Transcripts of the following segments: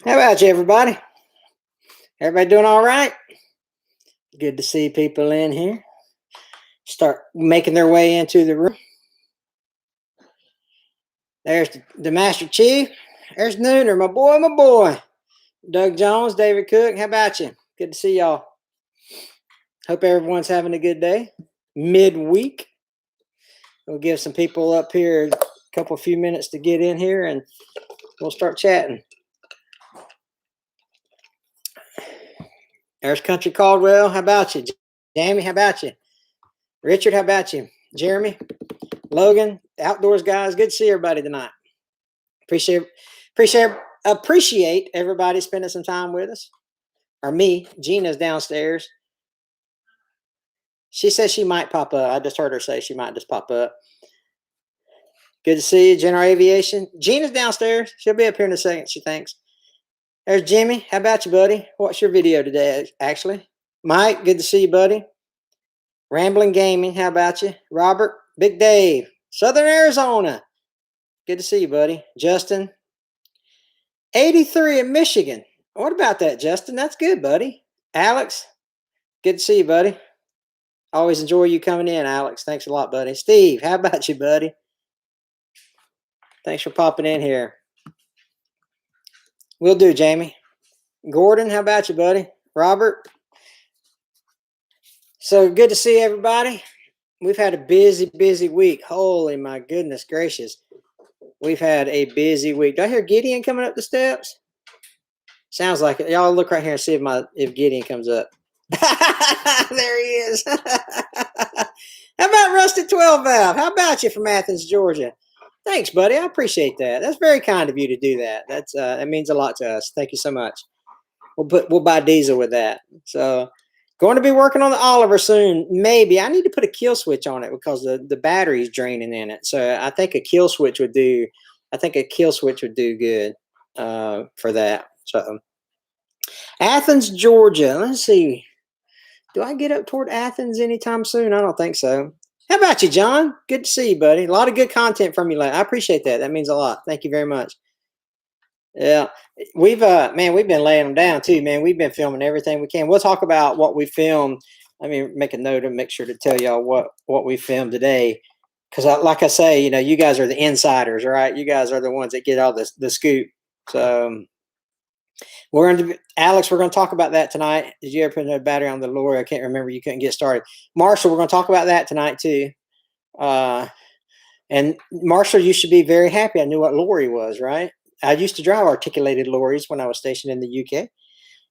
How about you, everybody? Everybody doing all right? Good to see people in here. Start making their way into the room. There's the Master Chief. There's Nooner, my boy, my boy. Doug Jones, David Cook. How about you? Good to see y'all. Hope everyone's having a good day. Midweek. We'll give some people up here a few minutes to get in here and we'll start chatting. There's Country Caldwell. How about you? Jamie, how about you? Richard, how about you? Jeremy, Logan, Outdoors guys. Good to see everybody tonight. Appreciate everybody spending some time with us. Or me. Gina's downstairs. She says she might pop up. I just heard her say she might just pop up. Good to see you, General Aviation. Gina's downstairs. She'll be up here in a second, she thinks. There's Jimmy. How about you, buddy? What's your video today, actually? Mike, good to see you, buddy. Rambling Gaming, how about you? Robert, Big Dave, Southern Arizona. Good to see you, buddy. Justin, 83 in Michigan. What about that, Justin? That's good, buddy. Alex, good to see you, buddy. Always enjoy you coming in, Alex. Thanks a lot, buddy. Steve, how about you, buddy? Thanks for popping in here. Will do, Jamie. Gordon, how about you, buddy? Robert. So good to see everybody. We've had a busy week. Holy my goodness gracious. We've had a busy week. Do I hear Gideon coming up the steps? Sounds like it. Y'all look right here and see if Gideon comes up. There he is. How about Rusted 12 Valve? How about you from Athens, Georgia? Thanks, buddy. I appreciate that. That's very kind of you to do that. That means a lot to us. Thank you so much. We'll buy diesel with that. So going to be working on the Oliver soon. Maybe I need to put a kill switch on it because the battery's draining in it. So I think a kill switch would do. I think a kill switch would do good for that. So Athens, Georgia. Let's see. Do I get up toward Athens anytime soon? I don't think so. How about you, John? Good to see you, buddy. A lot of good content from you. I appreciate that. That means a lot. Thank you very much. Yeah, we've been laying them down too, man. We've been filming everything we can. We'll talk about what we filmed. Let me make a note and make sure to tell y'all what we filmed today, because like I say, you guys are the insiders, right? You guys are the ones that get all the scoop. So Alex, we're going to talk about that tonight. Did you ever put a battery on the lorry? I can't remember. You couldn't get started. Marshall, we're going to talk about that tonight too. And Marshall, you should be very happy. I knew what lorry was, right? I used to drive articulated lorries when I was stationed in the UK.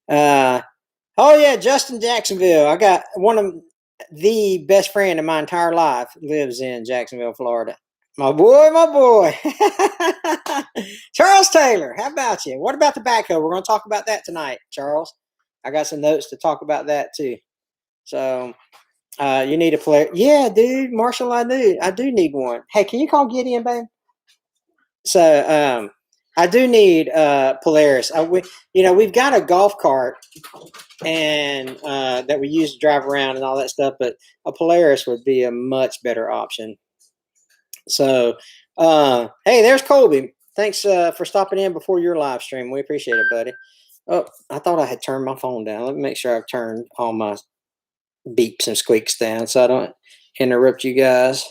Oh yeah, Justin, Jacksonville. I got one of the best friend in my entire life lives in Jacksonville, Florida. My boy. Charles Taylor, how about you? What about the backhoe? We're going to talk about that tonight, Charles. I got some notes to talk about that too. So you need a player. Yeah, dude, Marshall, I do need one. Hey, can you call Gideon, babe? So I do need Polaris. We've got a golf cart and that we use to drive around and all that stuff, but a Polaris would be a much better option. So, hey, there's Colby. Thanks for stopping in before your live stream. We appreciate it, buddy. Oh, I thought I had turned my phone down. Let me make sure I've turned all my beeps and squeaks down so I don't interrupt you guys.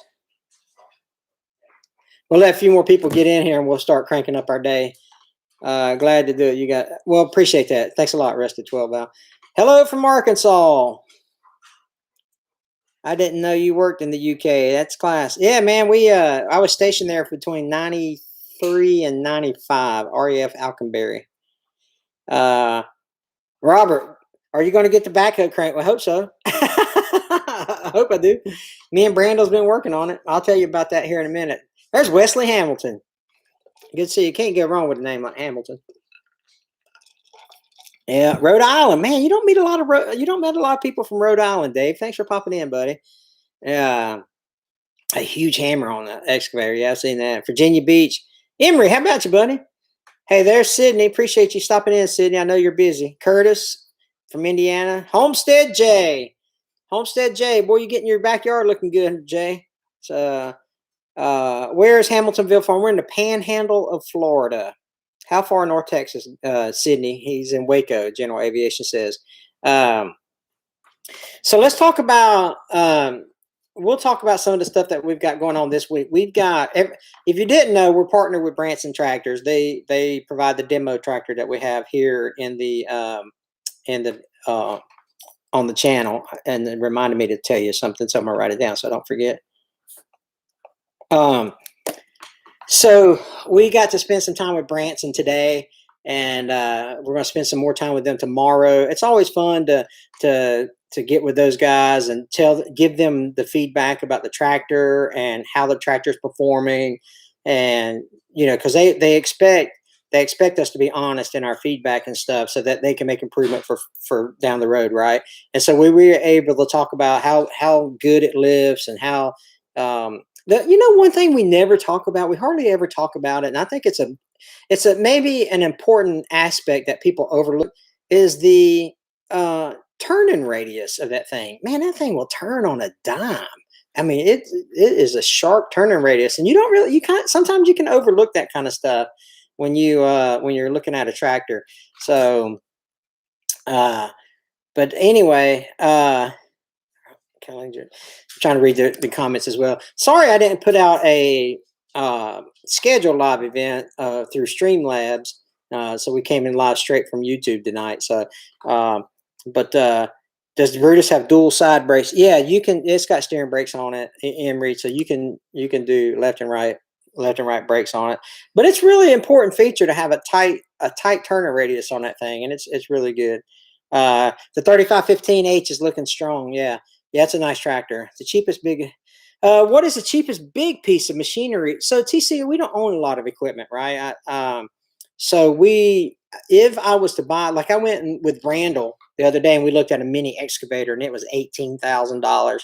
We'll let a few more people get in here and we'll start cranking up our day. Glad to do it. Appreciate that. Thanks a lot, Rusted 12 Valve. Hello from Arkansas. I didn't know you worked in the UK. That's class. Yeah, man. I was stationed there between 93 and 95. RAF Alconbury. Robert, are you going to get the backhoe crank? Well, I hope so. I hope I do. Me and Brando's been working on it. I'll tell you about that here in a minute. There's Wesley Hamilton. Good to see you. Can't go wrong with a name like Hamilton. Yeah, Rhode Island, man. You don't meet a lot of people from Rhode Island, Dave. Thanks for popping in, buddy. Yeah, a huge hammer on the excavator. Yeah, I've seen that. Virginia Beach. Emory, how about you, buddy? Hey, there's Sydney. Appreciate you stopping in, Sydney. I know you're busy. Curtis from Indiana. Homestead J. Boy, you getting your backyard looking good, Jay. So, where's Hamiltonville from? We're in the panhandle of Florida. How far north Texas? Sydney. He's in Waco. General Aviation says. Um, so let's talk about. We'll talk about some of the stuff that we've got going on this week. We've got. If you didn't know, we're partnered with Branson Tractors. They provide the demo tractor that we have here in the on the channel, and it reminded me to tell you something, so I'm gonna write it down so I don't forget. So we got to spend some time with Branson today, and we're going to spend some more time with them tomorrow. It's always fun to get with those guys and give them the feedback about the tractor and how the tractor is performing, and because they expect us to be honest in our feedback and stuff, so that they can make improvement for down the road, right? And so we were able to talk about how good it lifts and how. One thing we never talk about, we hardly ever talk about it, and I think it's a maybe an important aspect that people overlook, is the turning radius of that thing. Man, that thing will turn on a dime. I mean, it is a sharp turning radius, and sometimes you can overlook that kind of stuff when you're looking at a tractor. So, but anyway, I'm trying to read the comments as well. Sorry I didn't put out a scheduled live event through Streamlabs. So we came in live straight from YouTube tonight. So, but does the Brutus have dual side brakes? Yeah, you can. It's got steering brakes on it, Emery. So you can do left and right brakes on it. But it's really important feature to have a tight turning radius on that thing, and it's really good. The 3515H is looking strong. Yeah. Yeah, it's a nice tractor. The cheapest big. What is the cheapest big piece of machinery? So TC, we don't own a lot of equipment, right? So if I was to buy, like I went with Randall the other day and we looked at a mini excavator and it was $18,000,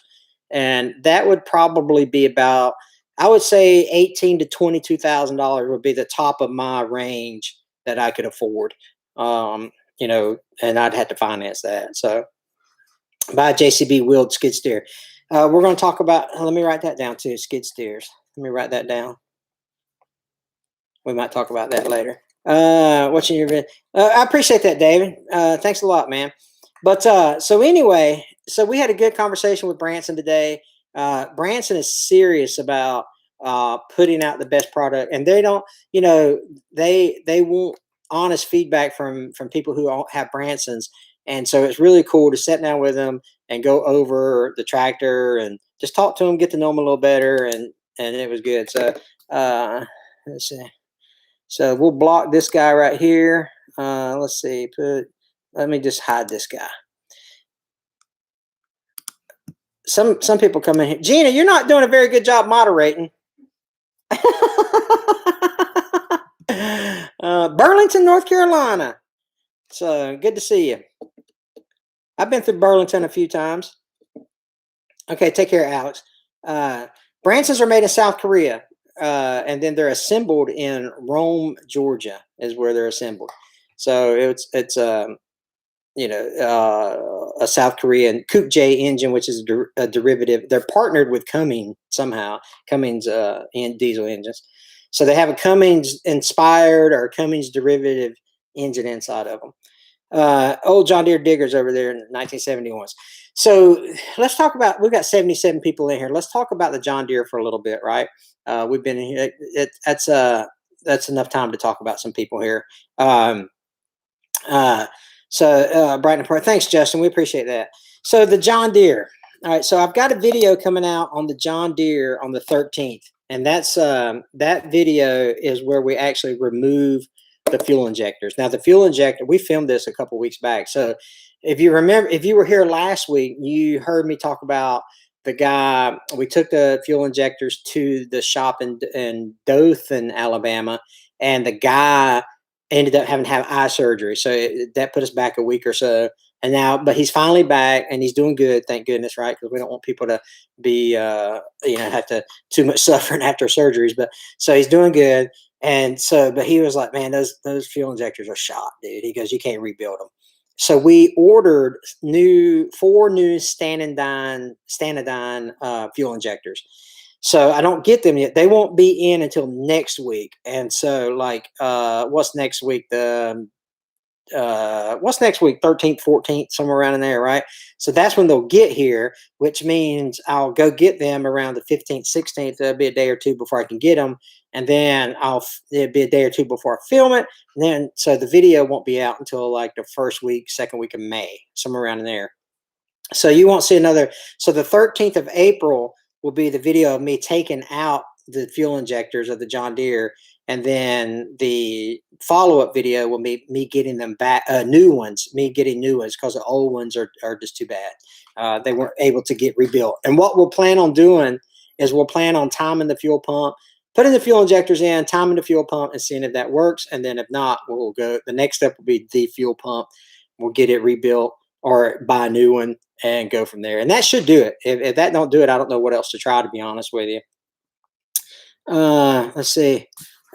and that would probably be about, I would say $18,000 to $22,000 would be the top of my range that I could afford. And I'd have to finance that. So. By JCB wheeled skid steer. We're going to talk about, let me write that down too, skid steers. Let me write that down. We might talk about that later. Watching your video. I appreciate that, David. Thanks a lot, man. But so anyway, so we had a good conversation with Branson today. Branson is serious about putting out the best product, and they don't, they want honest feedback from people who have Bransons. And so it's really cool to sit down with them and go over the tractor and just talk to them, get to know them a little better. And it was good. So let's see. So we'll block this guy right here. Let's see. Let me just hide this guy. Some people come in here. Gina, you're not doing a very good job moderating. Burlington, North Carolina. So good to see you. I've been through Burlington a few times. Okay, take care, Alex. Bransons are made in South Korea, and then they're assembled in Rome, Georgia, is where they're assembled. So it's a South Korean Coupe J engine, which is a derivative. They're partnered with Cummins somehow. Cummins in diesel engines. So they have a Cummins inspired or Cummins derivative engine inside of them. Old John Deere diggers over there in 1971s. So let's talk about, we've got 77 people in here. Let's talk about the John Deere for a little bit, right? We've been in here. That's enough time to talk about some people here. So Brighton and Pearl, thanks, Justin. We appreciate that. So the John Deere. All right. So I've got a video coming out on the John Deere on the 13th. And that's that video is where we actually remove the fuel injectors. Now the fuel injector, we filmed this a couple weeks back. So if you remember, if you were here last week, you heard me talk about the guy. We took the fuel injectors to the shop in Dothan, Alabama, and the guy ended up having to have eye surgery. So that put us back a week or so. And now, but he's finally back and he's doing good. Thank goodness, right? Because we don't want people to be, have to too much suffering after surgeries. But so he's doing good. And so, but he was like, man, those fuel injectors are shot, dude. He goes, you can't rebuild them. So we ordered 4 new Stanadine fuel injectors. So I don't get them yet. They won't be in until next week. And so like what's next week? What's next week? 13th, 14th, somewhere around in there, right? So that's when they'll get here, which means I'll go get them around the 15th, 16th. That'll be a day or two before I can get them. And then it'll be a day or two before I film it. And then, so the video won't be out until like the first week, second week of May, somewhere around in there. So you won't see another. So the 13th of April will be the video of me taking out the fuel injectors of the John Deere. And then the follow-up video will be me getting them back, new ones, me getting new ones, because the old ones are just too bad. They weren't able to get rebuilt. And what we'll plan on doing is we'll plan on timing the fuel pump, putting the fuel injectors in, timing the fuel pump, and seeing if that works. And then if not, we'll go. The next step will be the fuel pump. We'll get it rebuilt or buy a new one and go from there. And that should do it. If that don't do it, I don't know what else to try, to be honest with you. Let's see.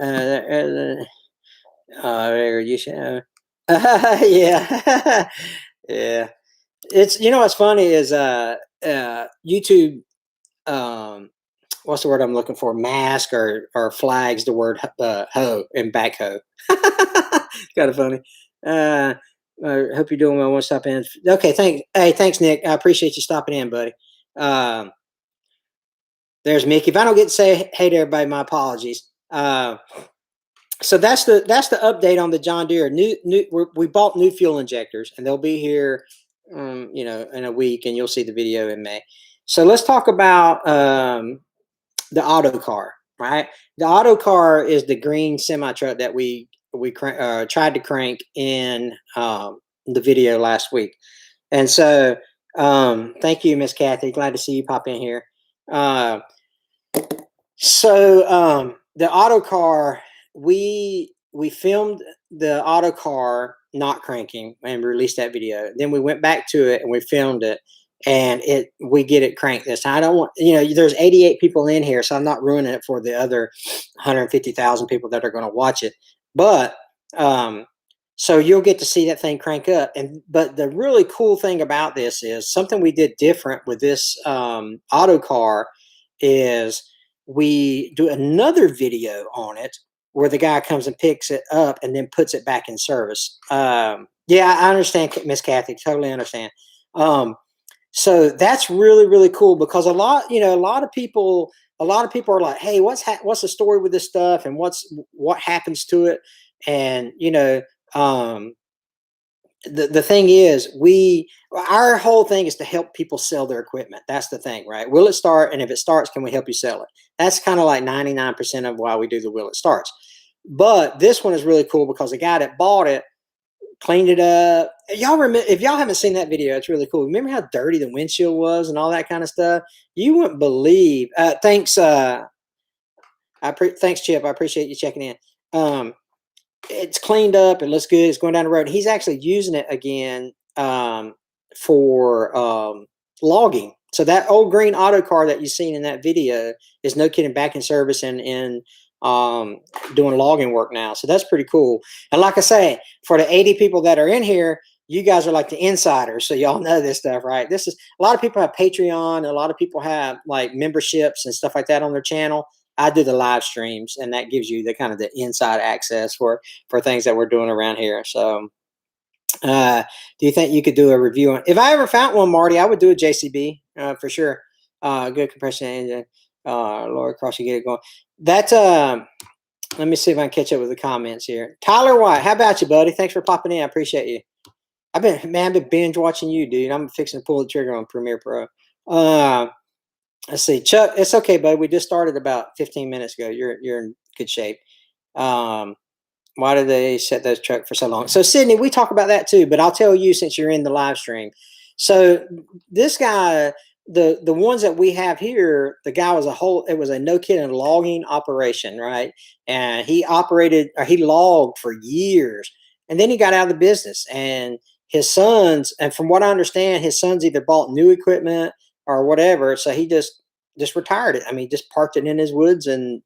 You should, yeah. Yeah. It's, what's funny is YouTube, what's the word I'm looking for? Mask or flags the word hoe and backhoe. Kind of funny. I hope you're doing well. I want to stop in. Okay, thanks, Nick. I appreciate you stopping in, buddy. There's Mickey. If I don't get to say hey to everybody, my apologies. So that's the update on the John Deere. We bought new fuel injectors, and they'll be here, in a week, and you'll see the video in May. So let's talk about the auto car, right? The auto car is the green semi truck that we tried to crank in the video last week. And so thank you, Miss Kathy. Glad to see you pop in here. So the auto car, we filmed the auto car not cranking and released that video. Then we went back to it and we filmed it, and we get it cranked this time. I don't want, there's 88 people in here, so I'm not ruining it for the other 150,000 people that are going to watch it. But so you'll get to see that thing crank up. But the really cool thing about this is something we did different with this auto car is we do another video on it where the guy comes and picks it up and then puts it back in service. Yeah, I understand, Miss Kathy. Totally understand. So that's really, really cool, because a lot of people are like, hey, what's the story with this stuff, and what happens to it? And the thing is, our whole thing is to help people sell their equipment. That's the thing, right? Will it start? And if it starts, can we help you sell it? That's kind of like 99% of why we do the will it starts. But this one is really cool because the guy that bought it cleaned it up. Y'all remember? If y'all haven't seen that video, it's really cool. Remember how dirty the windshield was and all that kind of stuff? You wouldn't believe. Thanks, thanks, Chip. I appreciate you checking in. It's cleaned up. It looks good. It's going down the road. He's actually using it again for logging. So that old green auto car that you've seen in that video is, no kidding, back in service and doing logging work now. So that's pretty cool. And like I say, for the 80 people that are in here, you guys are like the insiders. So y'all know this stuff, right? This is, a lot of people have Patreon. A lot of people have like memberships and stuff like that on their channel. I do the live streams, and that gives you the kind of the inside access for things that we're doing around here. So do you think you could do a review on, if I ever found one, Marty, I would do a JCB for sure. Good compression engine, lower cross, you get it going. That's let me see if I can catch up with the comments here. Tyler White, how about you, buddy? Thanks for popping in. I appreciate you. I've been binge watching you, dude. I'm fixing to pull the trigger on Premiere Pro. Let's see, Chuck. It's okay, bud. We just started about 15 minutes ago. You're in good shape. Why did they set those truck for so long? So Sydney, we talk about that too, but I'll tell you since you're in the live stream. So this guy, the ones that we have here, the guy was it was a no kidding logging operation, right? And he logged for years, and then he got out of the business. And his sons, and from what I understand, his sons either bought new equipment or whatever. So he just retired it. I mean, just parked it in his woods and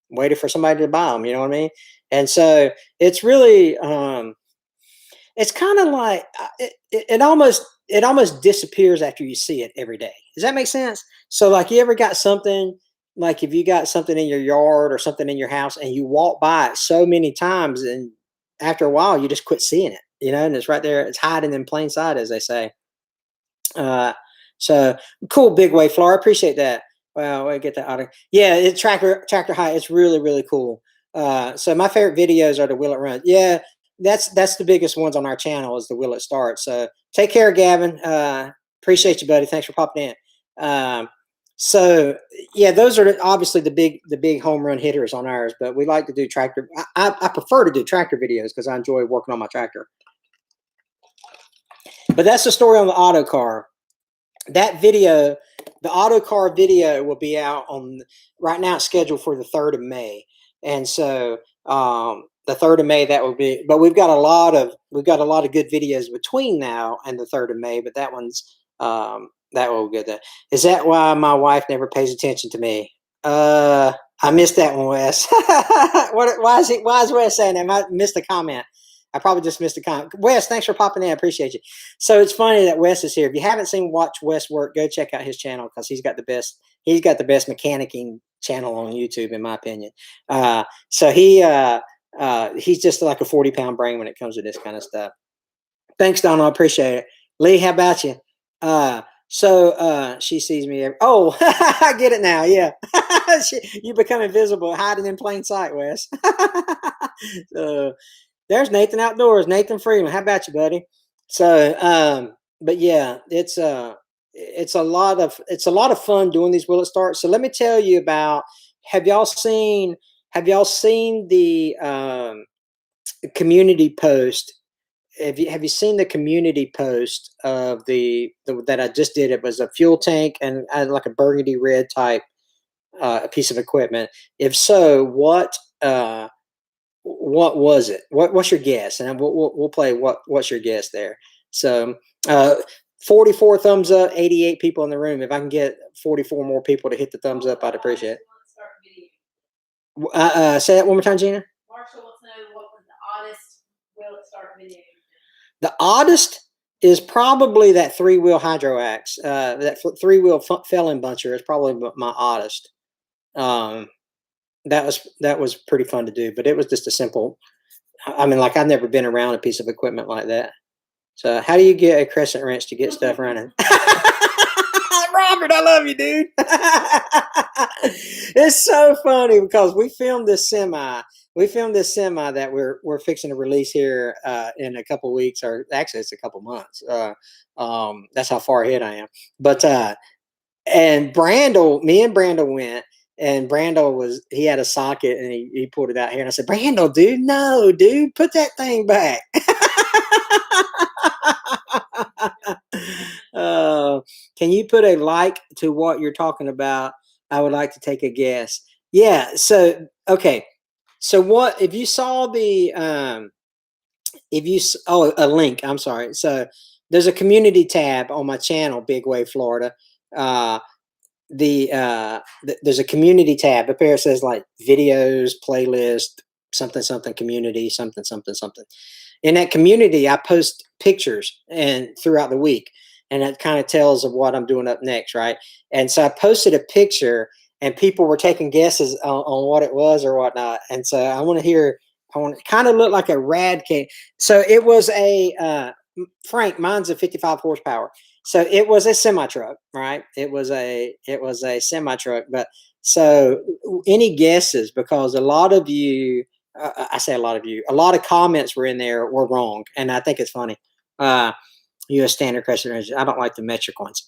waited for somebody to buy them. You know what I mean? And so it's really, it's kind of like it almost disappears after you see it every day. Does that make sense? So like, you ever got something like if you got something in your yard or something in your house and you walk by it so many times, and after a while you just quit seeing it, and it's right there. It's hiding in plain sight, as they say. Uh, so cool, big wave floor. I appreciate that. Wow, I get that audio. Yeah, it's tractor high. It's really, really cool. So my favorite videos are the Will It Run. Yeah, that's the biggest ones on our channel is the Will It Start. So take care, Gavin. Appreciate you, buddy. Thanks for popping in. So yeah, those are obviously the big home run hitters on ours. But we like to do tractor. I prefer to do tractor videos because I enjoy working on my tractor. But that's the story on the auto car. That video, the auto car video, will be out on right now. It's scheduled for the 3rd of May, and so the 3rd of May that will be. But we've got a lot of good videos between now and the 3rd of May. But that one's that will be good. Is that why my wife never pays attention to me? I missed that one, Wes. Why is Wes saying that? I missed the comment. I probably just missed a comment. Wes, thanks for popping in. I appreciate you. So it's funny that Wes is here. If you haven't seen Watch Wes work, go check out his channel because he's got the best mechanicking channel on YouTube, in my opinion. So he's just like a 40-pound brain when it comes to this kind of stuff. Thanks, Donald. I appreciate it. Lee, how about you? So she sees me. Oh, I get it now. Yeah. You become invisible, hiding in plain sight, Wes. There's Nathan Outdoors, Nathan Freeman. How about you, buddy? So, but yeah, it's a lot of fun doing these Will It Start. So let me tell you about. Have y'all seen the community post? Have you seen the community post of the that I just did? It was a fuel tank and like a burgundy red type piece of equipment. If so, what was it? What's your guess? And we'll play what's your guess there. So 44 thumbs up, 88 people in the room. If I can get 44 more people to hit the thumbs up, I'd appreciate it. Say that one more time, Gina. Marshall wants to know what was the oddest Will It Start video. The oddest is probably that 3-wheel hydro axe. That 3-wheel felon buncher is probably my oddest. That was pretty fun to do, but it was just a simple. I mean, like I've never been around a piece of equipment like that. So, how do you get a crescent wrench to get stuff running? Robert, I love you, dude. It's so funny because we filmed this semi that we're fixing to release here in a couple weeks, or actually it's a couple months. That's how far ahead I am. But and me and Brandel went, and Brandel he had a socket and he pulled it out here, and I said, Brandel, dude, no, dude, put that thing back. Can you put a like to what you're talking about? I would like to take a guess. Yeah. So, okay. So what, if you saw the, a link, I'm sorry. So there's a community tab on my channel, Big Wave Florida. There's a community tab up there. It says like videos, playlist, something, community, something. In that community, I post pictures and throughout the week, and it kind of tells of what I'm doing up next, right? And so I posted a picture, and people were taking guesses on what it was or whatnot. And so I want to kind of look like a rad cake. So it was a Frank. Mine's a 55 horsepower. So it was a semi truck, right? It was a semi truck. But so any guesses? Because a lot of you. I say a lot of you. A lot of comments were in there were wrong, and I think it's funny. U.S. standard crescent wrench. I don't like the metric ones.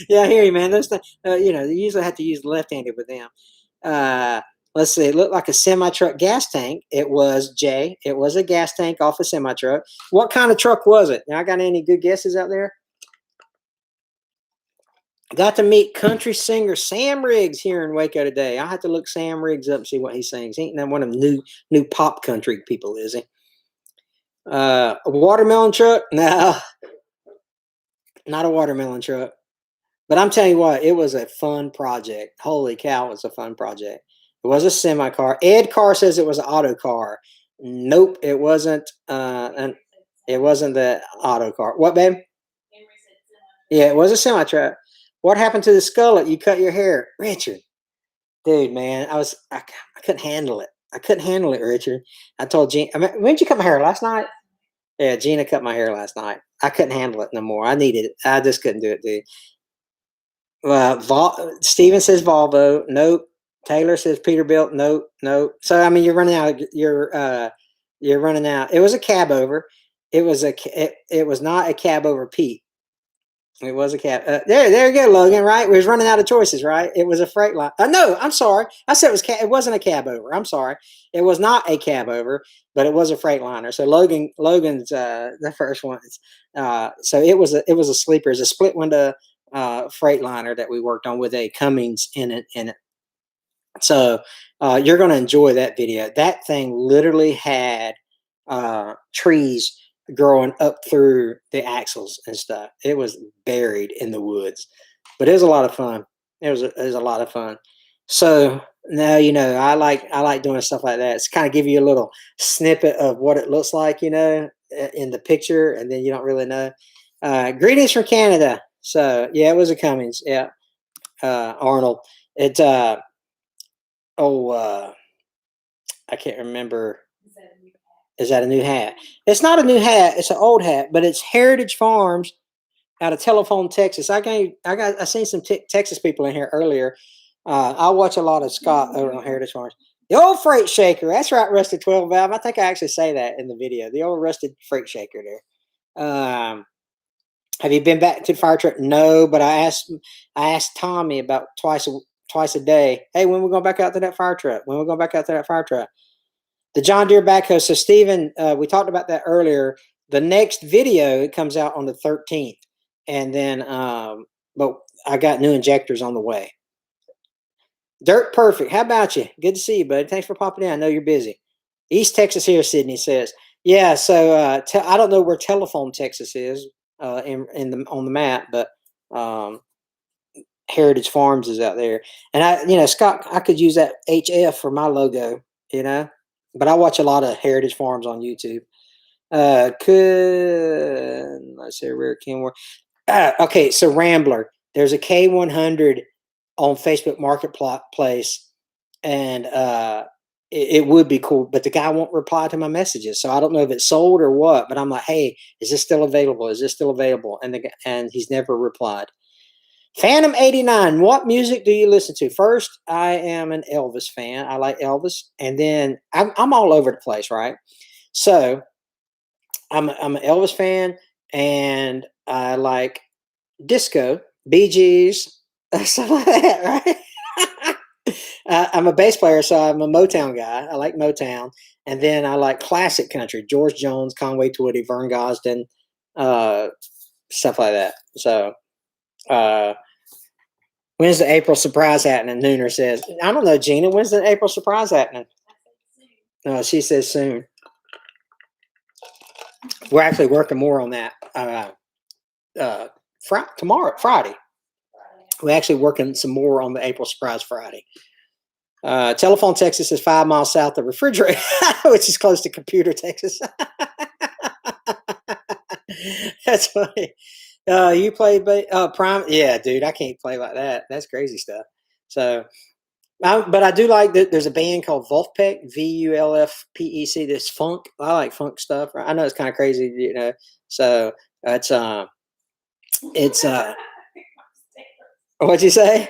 Yeah, I hear you, man. Those, you usually have to use left-handed with them. Let's see. It looked like a semi-truck gas tank. It was, Jay. It was a gas tank off a semi-truck. What kind of truck was it? Now, I got any good guesses out there? Got to meet country singer Sam Riggs here in Waco today. I'll have to look Sam Riggs up and see what he sings. He ain't that one of them new pop country people, is he? A watermelon truck? No, not a watermelon truck. But I'm telling you what, it was a fun project. Holy cow, it was a fun project. It was a semi-car. Ed Carr says it was an auto car. Nope, it wasn't. It wasn't the auto car. What, babe? Yeah, it was a semi-truck. What happened to the skullet? You cut your hair, Richard. Dude, man, I couldn't handle it. I couldn't handle it, Richard. I told Gina. When did you cut my hair last night? Yeah, Gina cut my hair last night. I couldn't handle it no more. I needed it. I just couldn't do it, dude. Steven says Volvo. Nope. Taylor says Peterbilt. Nope. Nope. So I mean, you're running out. You're running out. It was a cab over. It was it was not a cab over Pete. It was a cab. There you go, Logan. Right? We was running out of choices. Right? It was a freight line. No, I'm sorry. I said it was. It wasn't a cab over. I'm sorry. It was not a cab over, but it was a freight liner. So Logan's the first one. So it was a sleeper. It's a split window freight liner that we worked on with a Cummins in it. So you're going to enjoy that video. That thing literally had trees growing up through the axles and stuff. It was buried in the woods, but it was a lot of fun. It was a lot of fun. So now I like doing stuff like that. It's kind of give you a little snippet of what it looks like, in the picture, and then you don't really know. Greetings from Canada. So yeah, it was a Cummins. Yeah, Arnold. It I can't remember. Is that a new hat? It's not a new hat. It's an old hat, but it's Heritage Farms out of Telephone, Texas. I seen some Texas people in here earlier. I watch a lot of Scott over on Heritage Farms. The old freight shaker. That's right, rusted 12 valve. I think I actually say that in the video. The old rusted freight shaker there. Have you been back to the fire truck? No, but I asked Tommy about twice a day. Hey, when we going back out to that fire truck? When we going back out to that fire truck? The John Deere backhoe. So Stephen, we talked about that earlier. The next video, it comes out on the 13th. And then, but I got new injectors on the way. Dirt Perfect. How about you? Good to see you, buddy. Thanks for popping in. I know you're busy. East Texas here, Sydney says. Yeah, so I don't know where Telephone, Texas is on the map, but Heritage Farms is out there. And Scott, I could use that HF for my logo, but I watch a lot of Heritage Farms on YouTube. Let's say where it can work. Okay, so Rambler. There's a K100 on Facebook Marketplace, and it would be cool, but the guy won't reply to my messages, so I don't know if it's sold or what. But I'm like, hey, is this still available? Is this still available? And he's never replied. Phantom 89. What music do you listen to? First, I am an Elvis fan. I like Elvis, and then I'm all over the place, right? So I'm an Elvis fan, and I like disco, Bee Gees, stuff like that, right? I'm a bass player, so I'm a Motown guy. I like Motown, and then I like classic country: George Jones, Conway Twitty, Vern Gosdin, stuff like that. So. When's the April surprise happening? Nooner says. I don't know, Gina. When's the April surprise happening? No, she says soon. We're actually working more on that. Friday. We're actually working some more on the April surprise Friday. Telephone, Texas is 5 miles south of Refrigerator, which is close to Computer, Texas. That's funny. You play Prime? Yeah, dude, I can't play like that. That's crazy stuff. So, but I do like that. There's a band called Vulfpeck, Vulfpec. This funk. I like funk stuff. I know it's kind of crazy, So it's what'd you say?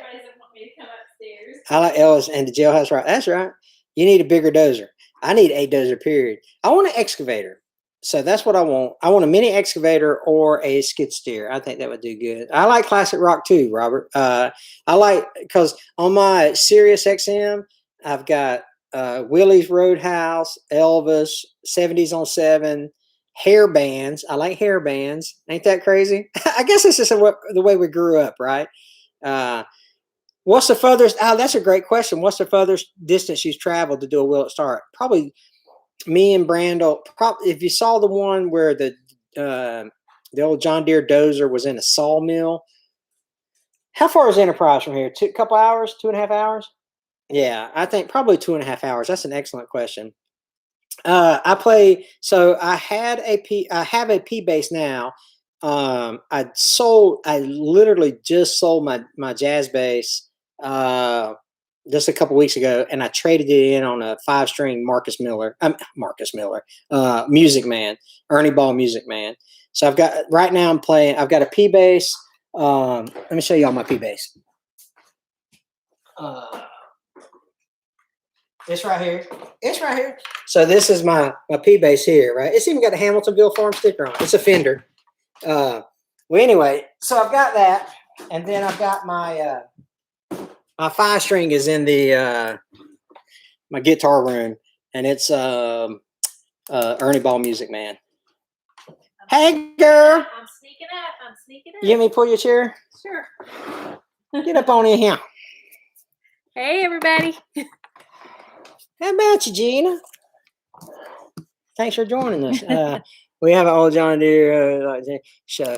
I like Elvis and the Jailhouse Rock. That's right. You need a bigger dozer. I need a dozer, period. I want an excavator. So that's what I want. I want a mini excavator or a skid steer. I think that would do good. I like classic rock too, Robert. I like, because on my Sirius XM, I've got Willie's Roadhouse, Elvis, 70s on 7, hair bands. I like hair bands. Ain't that crazy? I guess it's just the way we grew up, right? What's the furthest? Oh, that's a great question. What's the furthest distance you've traveled to do a Will It Start? Probably me and Brando. Probably if you saw the one where the old John Deere dozer was in a sawmill. How far is Enterprise from here? A couple hours, 2.5 hours? Yeah, I think probably 2.5 hours. That's an excellent question. I have a P base now, I literally just sold my jazz bass just a couple weeks ago, and I traded it in on a 5-string Marcus Miller, Music Man, Ernie Ball Music Man. So I've got right now I've got a P bass. Let me show you all my P bass. It's right here. It's right here. So this is my P bass here, right? It's even got a Hamiltonville farm sticker on it. It's a Fender. Well, anyway, so I've got that, and then I've got my 5-string is in the my guitar room, and it's Ernie Ball Music Man. Hey, girl. I'm sneaking up. You let me pull your chair? Sure. Get up on in here. Hey, everybody. How about you, Gina? Thanks for joining us. We have an old John Deere show.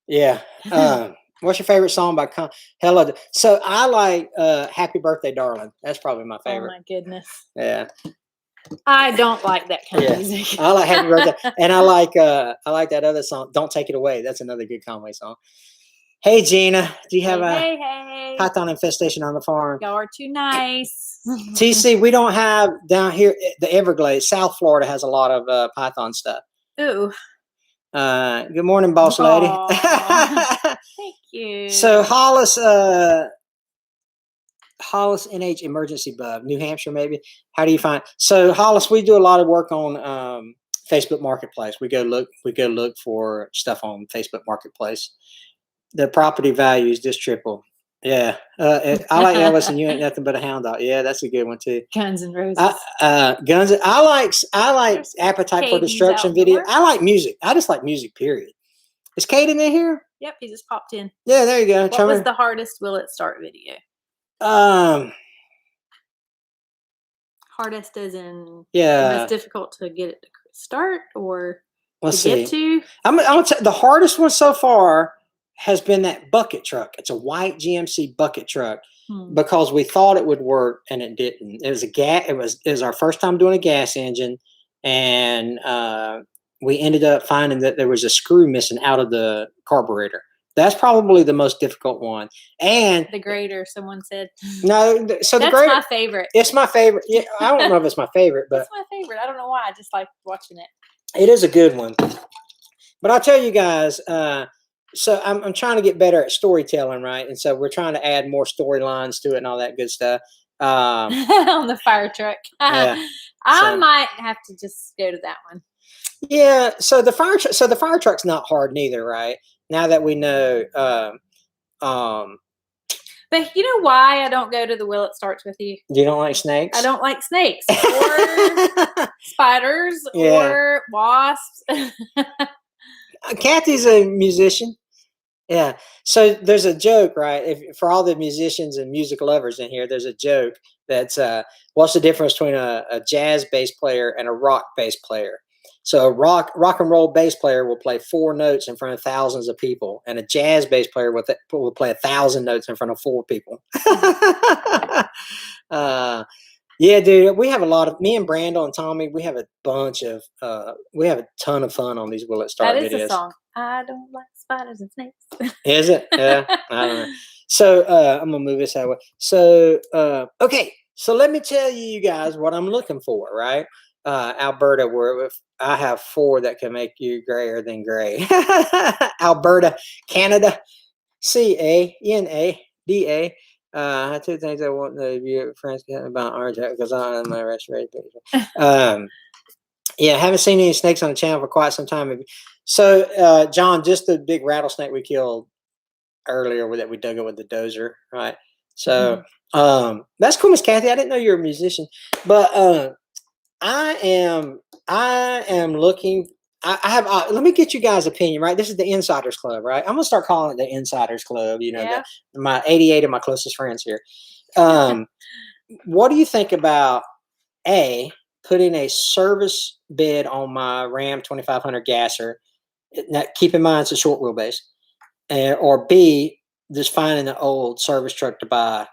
Yeah. What's your favorite song by Hello? So I like Happy Birthday, Darling. That's probably my favorite. Oh, my goodness. Yeah. I don't like that kind of music. I like Happy Birthday. And I like that other song, Don't Take It Away. That's another good Conway song. Hey, Gina. Do you have a python infestation on the farm? Y'all are too nice. TC, we don't have down here, the Everglades. South Florida has a lot of python stuff. Ooh. Good morning, boss lady. Thank you. So Hollis NH emergency bug, New Hampshire, maybe. How do you find? So Hollis, we do a lot of work on Facebook Marketplace. We go look for stuff on Facebook Marketplace. The property values just triple. Yeah, I like Elvis, and You Ain't Nothing But a Hound Dog. Yeah, that's a good one too. Guns and Roses. I like Appetite for Destruction video. I like music. I just like music. Period. Is Caden in here? Yep, he just popped in. Yeah, there you go. What was the hardest Will It Start video? Hardest as in most difficult to get it to start or get to? I'm gonna tell you, the hardest one so far has been that bucket truck. It's a white GMC bucket truck because we thought it would work and it didn't. It was it was our first time doing a gas engine, and we ended up finding that there was a screw missing out of the carburetor. That's probably the most difficult one. And the grader, someone said. No, so the grader. That's my favorite. It's my favorite. Yeah, I don't know if it's my favorite, but it's my favorite. I don't know why. I just like watching it. It is a good one. But I'll tell you guys, so I'm trying to get better at storytelling, right? And so we're trying to add more storylines to it and all that good stuff. On the fire truck. Yeah, I might have to just go to that one. Yeah. So the fire truck's not hard neither, right? Now that we know. But you know why I don't go to the Will It Starts With You? You don't like snakes? I don't like snakes or spiders or wasps. Kathy's a musician. Yeah. So there's a joke, right? For all the musicians and music lovers in here, there's a joke that's what's the difference between a jazz bass player and a rock bass player? So a rock and roll bass player will play 4 notes in front of thousands of people, and a jazz bass player will play 1,000 notes in front of 4 people. Yeah, dude, we have a lot of, me and Brandon and Tommy, we have a bunch of, we have a ton of fun on these Will It Start videos. That is a song. I don't like spiders and snakes. Is it? Yeah, I don't know. So I'm gonna move this that way. So okay, so let me tell you guys what I'm looking for, right? Alberta, where I have 4 that can make you grayer than gray. Alberta, Canada, Canada. I have 2 things I want the view friends about orange because I am my restoration picture. Yeah, haven't seen any snakes on the channel for quite some time. So, John, just the big rattlesnake we killed earlier that we dug up with the dozer, right? So, that's cool, Miss Kathy. I didn't know you were a musician, but I am looking. I have. Let me get you guys' opinion, right? This is the Insiders Club, right? I'm gonna start calling it the Insiders Club. You know, my 88 of my closest friends here. What do you think about putting a service bed on my Ram 2500 gasser? Now, keep in mind it's a short wheelbase, or B, just finding an old service truck to buy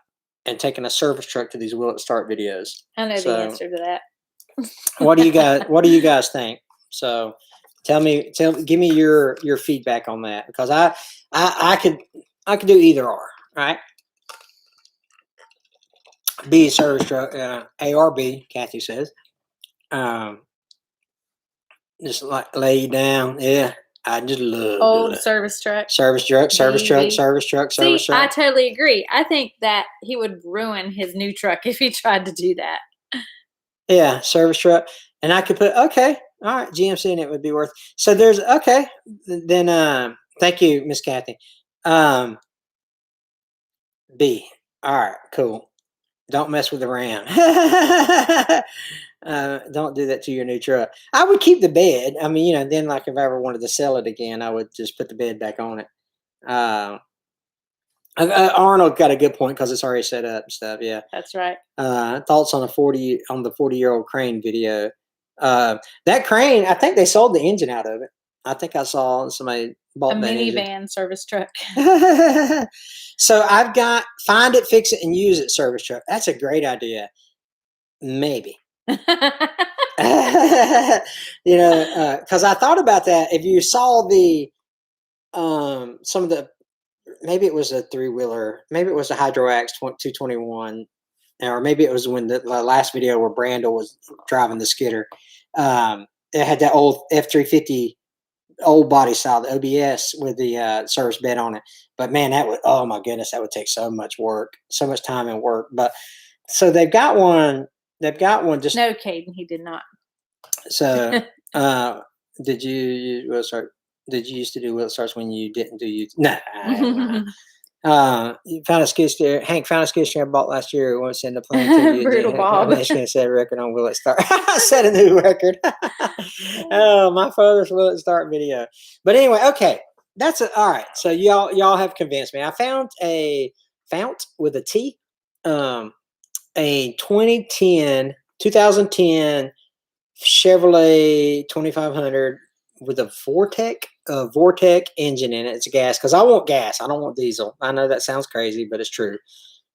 and taking a service truck to these Will It Start videos. I know the answer to that. What do you guys think? So Give me your feedback on that, because I could do either or, right? B, service truck, A or B, Kathy says. Just like lay you down. Yeah, I just love old service truck. Service truck. See, I totally agree. I think that he would ruin his new truck if he tried to do that. Yeah, service truck. And I could put, okay, all right, GMC, and it would be worth. So there's, okay, then thank you, Miss Kathy. B, all right, cool. Don't mess with the RAM. Don't do that to your new truck. I would keep the bed. I mean, then like if I ever wanted to sell it again, I would just put the bed back on it. Arnold got a good point because it's already set up and stuff. Yeah, that's right. Thoughts on the 40-year-old crane video? That crane, I think they sold the engine out of it. I think I saw somebody bought a that minivan engine. Service truck. So I've got find it, fix it, and use it service truck. That's a great idea. Maybe. Because I thought about that. If you saw the some of the, maybe it was a 3-wheeler, maybe it was a Hydro-Ax 221, or maybe it was when the last video where Brandel was driving the skidder. It had that old F350 old body style, the OBS with the service bed on it. But man, that would, oh my goodness, that would take so much work, so much time and work. But so they've got one. Just no, Caden, he did not. So did you use wheel start? Did you used to do wheel starts when you didn't do you? No. You found a skid steer. Hank found a skid steer I bought last year. It won't send the plane to you. Brutal Bob. Michigan set a record on Will It Start. I set a new record. Oh, my father's Will It Start video. But anyway, okay. That's it. All right. So y'all have convinced me. I found a fount with a T, a 2010 Chevrolet 2500 with a Vortec engine in it. It's a gas, because I want gas. I don't want diesel. I know that sounds crazy, but it's true.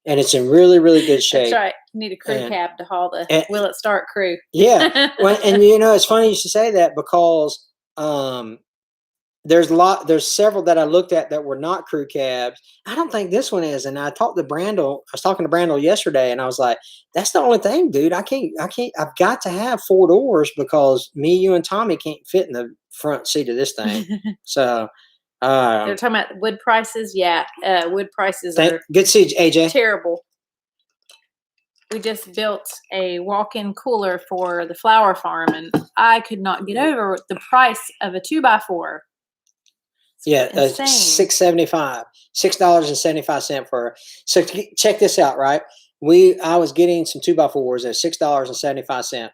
And it's in really, really good shape. That's right. You need a crew cab to haul the Will It Start crew. Yeah. Well, and it's funny you should say that, because there's several that I looked at that were not crew cabs. I don't think this one is. And I talked to Brandel. I was talking to Brandel yesterday, and I was like, that's the only thing, dude. I've got to have 4 doors, because me, you, and Tommy can't fit in the front seat of this thing. So they're talking about wood prices. Yeah. Wood prices are good siege, AJ. Terrible. We just built a walk-in cooler for the flower farm, and I could not get over the price of a 2x4. Yeah, $6.75 for. So check this out, right? I was getting some 2x4s at $6.75,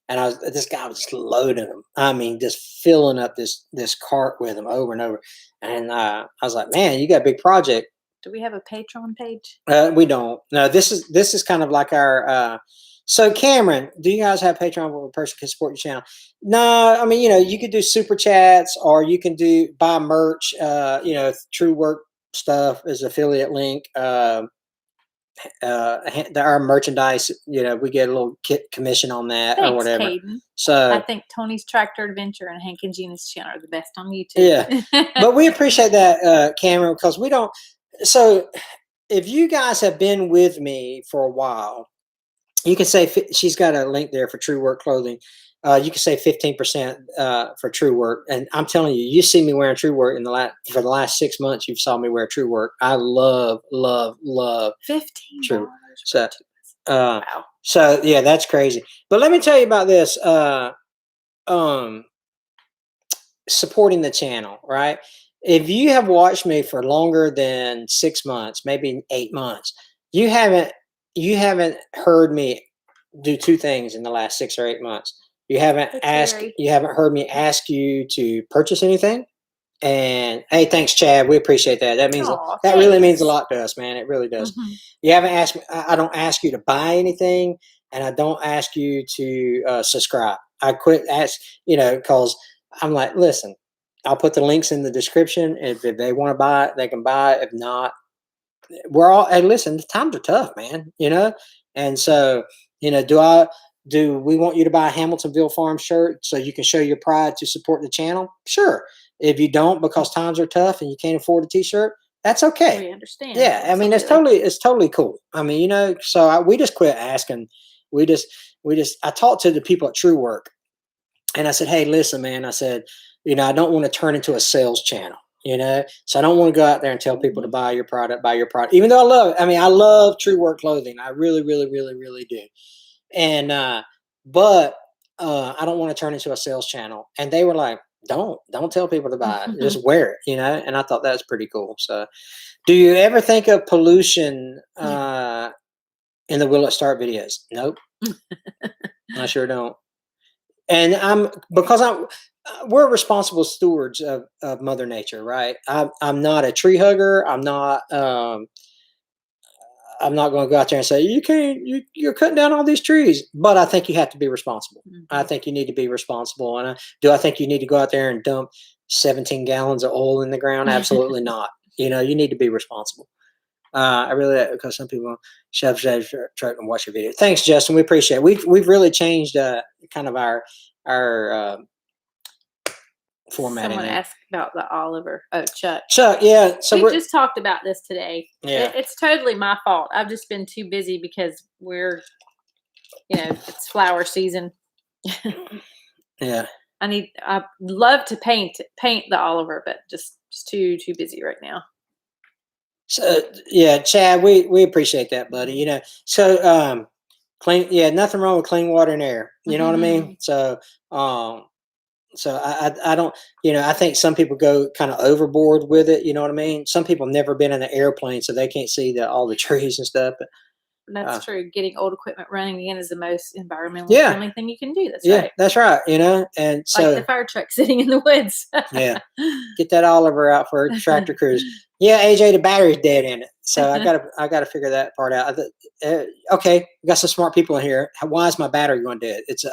and this guy was just loading them. I mean, just filling up this cart with them over and over. And I was like, man, you got a big project. Do we have a Patreon page? We don't. No, this is kind of like our. So Cameron, do you guys have Patreon where a person can support your channel? No, I mean, you could do super chats, or you can buy merch. True Work stuff is affiliate link. Our merchandise, we get a little commission on that. Thanks, or whatever. Caden. So I think Tony's Tractor Adventure and Hank and Gina's channel are the best on YouTube. Yeah, but we appreciate that, Cameron, because we don't. So if you guys have been with me for a while, you can say, she's got a link there for True Work clothing. You can say 15% for True Work. And I'm telling you, you see me wearing True Work for the last 6 months. You've saw me wear True Work. I love, love, love $15. True. So, wow. So yeah, that's crazy. But let me tell you about this. Supporting the channel, right? If you have watched me for longer than 6 months, maybe 8 months, you haven't heard me do 2 things in the last 6 or 8 months. You haven't heard me ask you to purchase anything. And hey, thanks, Chad. We appreciate that. That means really means a lot to us, man. It really does. Mm-hmm. You haven't asked me. I don't ask you to buy anything, and I don't ask you to subscribe. I quit because I'm like, listen, I'll put the links in the description. If they want to buy it, they can buy it. If not, hey, listen, the times are tough, man, and so, do I do we want you to buy a Hamiltonville Farm shirt so you can show your pride to support the channel? Sure. If you don't because times are tough and you can't afford a t-shirt, that's okay. We understand. Yeah, I mean, it's totally cool. I mean, so we just quit asking. I talked to the people at True Work, and I said, hey, listen, man, I said, I don't want to turn into a sales channel, so I don't want to go out there and tell people to buy your product, even though I love it. I mean, I love True Work clothing. I really, really, really, really do. And, but I don't want to turn into a sales channel. And they were like, don't tell people to buy it. Just wear it, and I thought that was pretty cool. So do you ever think of pollution in the Will It Start videos? Nope. I sure don't. And we're responsible stewards of Mother Nature, right? I'm not a tree hugger. I'm not going to go out there and say, you're cutting down all these trees, but I think you have to be responsible. Mm-hmm. I think you need to be responsible. And I think you need to go out there and dump 17 gallons of oil in the ground? Absolutely not. You need to be responsible. I really, because some people shove truck and watch your video. Thanks, Justin. We appreciate it. We've really changed kind of our formatting. Someone asked about the Oliver. Oh, Chuck. Chuck, yeah. So we just talked about this today. Yeah. It's totally my fault. I've just been too busy because it's flower season. Yeah. I'd love to paint the Oliver, but just too busy right now. So yeah, Chad, we appreciate that, buddy. So clean. Yeah, nothing wrong with clean water and air. You know what I mean? So so I don't. I think some people go kind of overboard with it. You know what I mean? Some people have never been in an airplane, so they can't see all the trees and stuff. But that's true. Getting old equipment running again is the most environmentally friendly thing you can do. That's right. That's right. And so like the fire truck sitting in the woods. Yeah, get that Oliver out for a tractor cruise. Yeah, AJ, the battery's dead in it, so I gotta figure that part out. Okay, we got some smart people in here. Why is my battery going dead? It's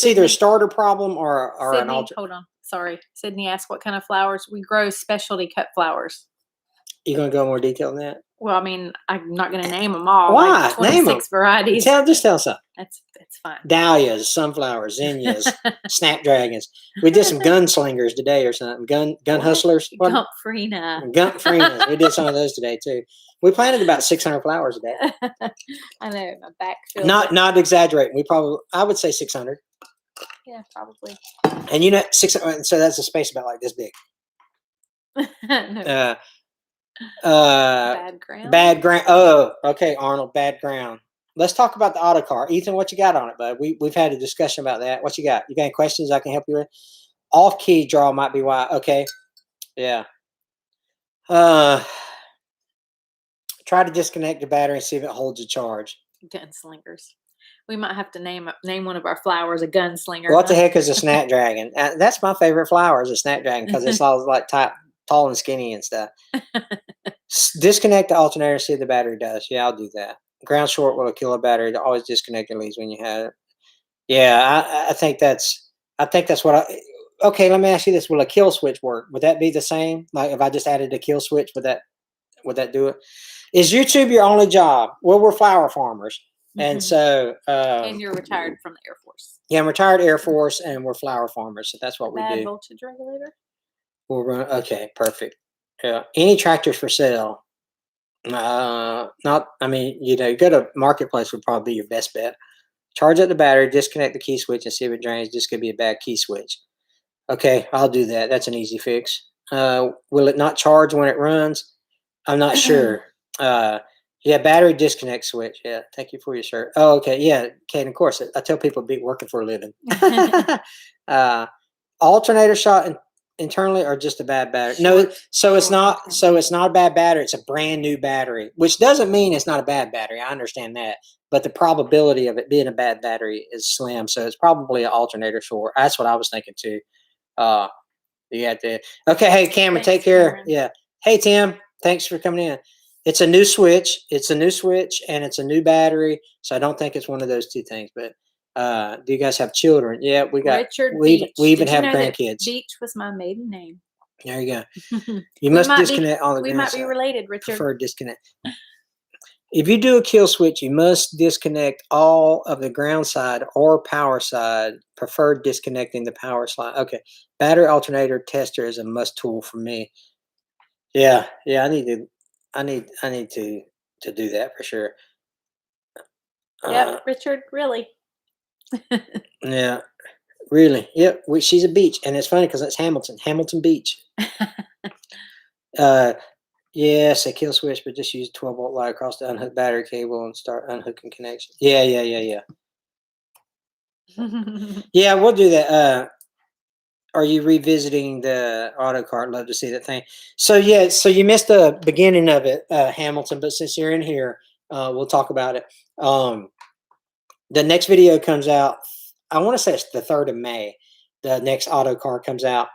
either a starter problem or Sydney, an alter. Hold on, sorry. Sydney asked what kind of flowers we grow. Specialty cut flowers. You gonna go in more detail than that? Well, I mean, I'm not gonna name them all. Why? Like 26 varieties. Just tell something. It's fine. Dahlias, sunflowers, zinnias, snapdragons. We did some gunslingers today or something. Gun hustlers. Gumphrina. We did some of those today too. We planted about 600 flowers a day. I know, my back feels not exaggerating. I would say 600. Yeah, probably. And 600. So that's a space about like this big. No. Bad ground. Oh, okay, Arnold. Bad ground. Let's talk about the auto car. Ethan, what you got on it, bud? We've had a discussion about that. What you got? You got any questions I can help you with? Off key draw might be why. Okay. Yeah. Try to disconnect the battery and see if it holds a charge. Gunslingers. We might have to name one of our flowers a gunslinger. What the heck is a snapdragon? That's my favorite flower is a snapdragon because it's all like tall and skinny and stuff. Disconnect the alternator and see if the battery does. Yeah, I'll do that. Ground short will kill a battery. To always disconnect at least when you have it. Yeah, I think that's what okay, let me ask you this. Will a kill switch work? Would that be the same? Like if I just added a kill switch, would that do it? Is YouTube your only job? Well, we're flower farmers. And so and you're retired from the Air Force. Yeah, I'm retired Air Force and we're flower farmers. So that's what we do. Bad voltage regulator? We'll run okay, perfect. Yeah. Any tractors for sale? You go to Marketplace would probably be your best bet. Charge up the battery, disconnect the key switch, and see if it drains. This could be a bad key switch. Okay, I'll do that. That's an easy fix. Will it not charge when it runs? I'm not sure. Yeah, battery disconnect switch. Yeah, thank you for your shirt. Oh, okay. Yeah, Kate, of course. I tell people to be working for a living. Alternator shot internally or just a bad battery? No, so it's not a bad battery. It's a brand new battery, which doesn't mean it's not a bad battery. I understand that, but the probability of it being a bad battery is slim. So it's probably an alternator short. That's what I was thinking too. You got to. Okay, hey Cameron, take care. Cameron. Yeah. Hey Tim, thanks for coming in. It's a new switch. And it's a new battery. So I don't think it's one of those two things. But do you guys have children? Yeah, we got. Richard we Beach. even have grandkids. Beach was my maiden name. There you go. You must disconnect on the. We might be related, Richard. Preferred disconnect. If you do a kill switch, you must disconnect all of the ground side or power side. Preferred disconnecting the power side. Okay. Battery alternator tester is a must tool for me. Yeah, I need to do that for sure. Yep, Richard, really. Yeah, really. Yep. She's a beach, and it's funny because it's Hamilton Beach. Yes, a kill switch, but just use a 12-volt light across the unhooked battery cable and start unhooking connection. Yeah. Yeah, we'll do that. Are you revisiting the auto cart? Love to see that thing. So yeah, so you missed the beginning of it, Hamilton, but since you're in here, we'll talk about it. The next video comes out, I want to say it's the 3rd of May. The next auto car comes out.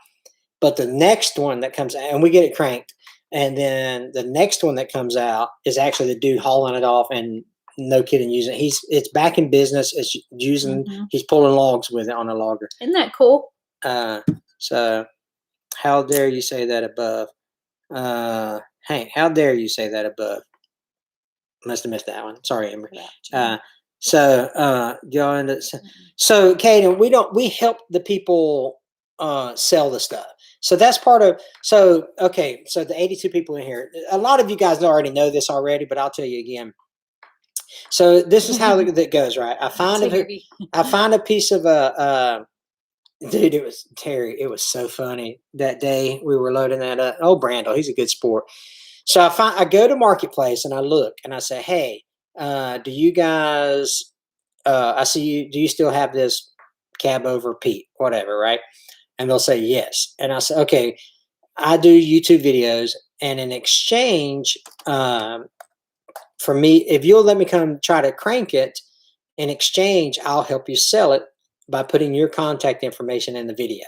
But the next one that comes out, and we get it cranked, and then the next one that comes out is actually the dude hauling it off and no kidding using it. It's back in business. It's using, he's pulling logs with it on a logger. Isn't that cool? So how dare you say that above? Hank, how dare you say that above? Must have missed that one. Sorry, Amber. So Kaden, we help the people sell the stuff. So that's part of, so the 82 people in here, a lot of you guys already know this already, but I'll tell you again. So this is how that goes, right? I find a piece of dude, it was Terry. It was so funny that day we were loading that up. Oh, Brandel, he's a good sport. So I go to Marketplace and I look and I say, hey, do you guys, I see you, do you still have this cab over Pete, whatever, right? And they'll say yes. And I say, okay, I do YouTube videos, and in exchange, for me, if you'll let me come try to crank it, in exchange, I'll help you sell it by putting your contact information in the video.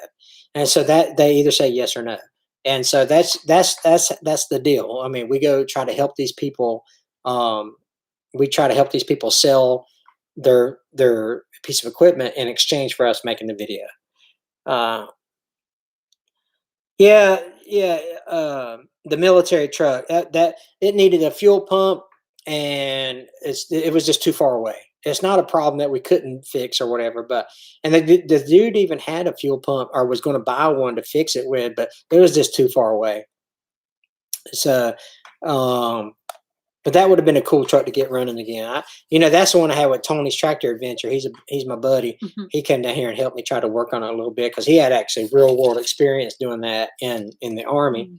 And so that they either say yes or no. And so that's the deal. I mean, we go try to help these people. We try to help these people sell their piece of equipment in exchange for us making the video. The military truck that it needed a fuel pump, and it was just too far away. It's not a problem that we couldn't fix or whatever, and the dude even had a fuel pump or was going to buy one to fix it with, but it was just too far away. So, but that would have been a cool truck to get running again. That's the one I had with Tony's Tractor Adventure. He's my buddy. He came down here and helped me try to work on it a little bit because he had actually real world experience doing that in the Army.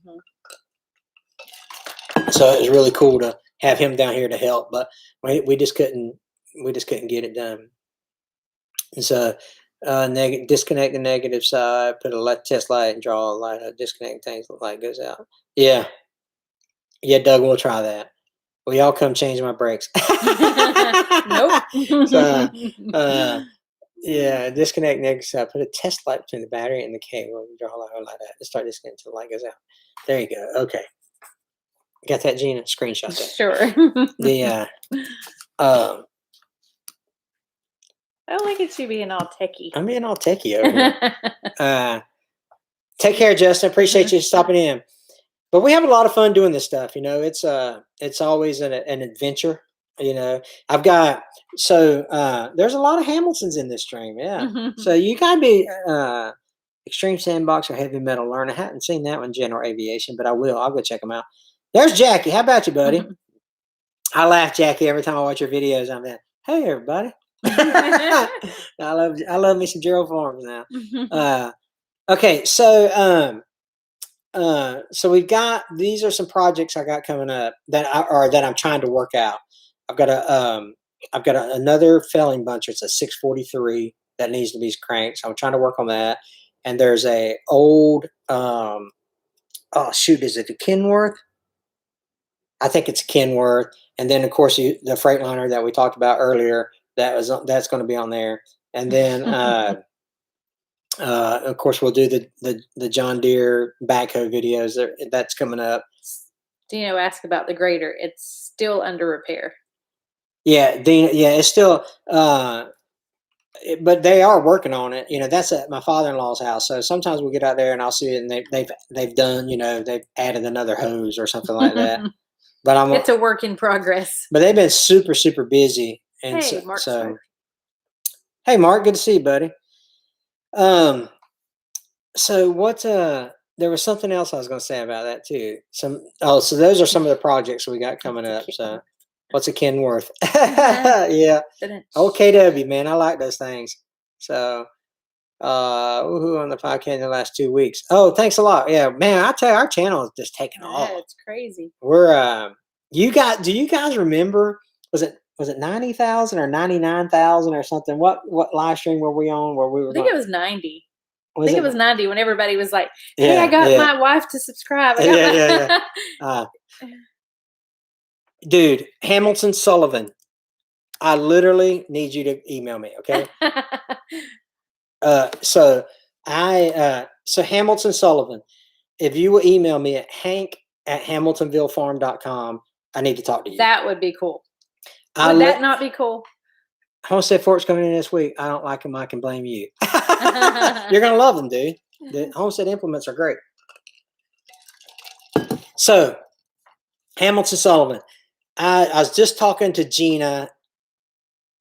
So it was really cool to have him down here to help, but we just couldn't get it done. And so disconnect the negative side, put a test light and draw a light out, disconnect things, the light goes out. Yeah, Doug, we'll try that. Will y'all come change my brakes? Nope. Disconnect negative side, put a test light between the battery and the cable, draw a light like that. Let's start disconnecting until the light goes out. There you go. Okay. Got that, Gina? Screenshot that. Sure. Yeah. I don't like it you being all techie. I'm being all techie over here. Take care, Justin. Appreciate you stopping in. But we have a lot of fun doing this stuff. It's always an adventure. I've got there's a lot of Hamiltons in this stream. Yeah. So you gotta be Extreme Sandbox or Heavy Metal Learn. I hadn't seen that one, General Aviation, but I will. I'll go check them out. There's Jackie. How about you, buddy? I laugh, Jackie, every time I watch your videos. I'm in. Hey, everybody. I love me some Gerald Farms now. Okay, so we've got, these are some projects I got coming up that I'm trying to work out. I've got another felling buncher. It's a 643 that needs to be cranked. So I'm trying to work on that. And there's a old is it a Kenworth? I think it's Kenworth. And then of course the Freightliner that we talked about earlier, that's going to be on there. And then of course we'll do the John Deere backhoe videos that's coming up. Dino asked about the grader. It's still under repair. Yeah, Dino. Yeah, it's still. But they are working on it. That's at my father-in-law's house. So sometimes we get out there and I'll see it, and they've done. They've added another hose or something like that. but I'm. It's a work in progress. But they've been super, super busy, and Hey, Mark's right. Hey, Mark, good to see you, buddy. So what? There was something else I was going to say about that too. So those are some of the projects we got coming up. So, what's a Kenworth? Yeah. Old KW, man, I like those things. So, who on the podcast in the last 2 weeks? Oh, thanks a lot. Yeah, man, I tell you, our channel is just taking off. It's crazy. We're do you guys remember? Was it 90,000 or 99,000 or something? What live stream were we on? Where we were? I think it was 90. I think it was 90 when everybody was like, "Hey, I got my wife to subscribe." Yeah. Dude, Hamilton Sullivan, I literally need you to email me, okay? So Hamilton Sullivan, if you will email me at hank@hamiltonvillefarm.com, I need to talk to you. That would be cool. Would that not be cool? Homestead Fork's coming in this week. I don't like them. I can blame you. You're going to love them, dude. The Homestead implements are great. So, Hamilton Sullivan. I was just talking to Gina.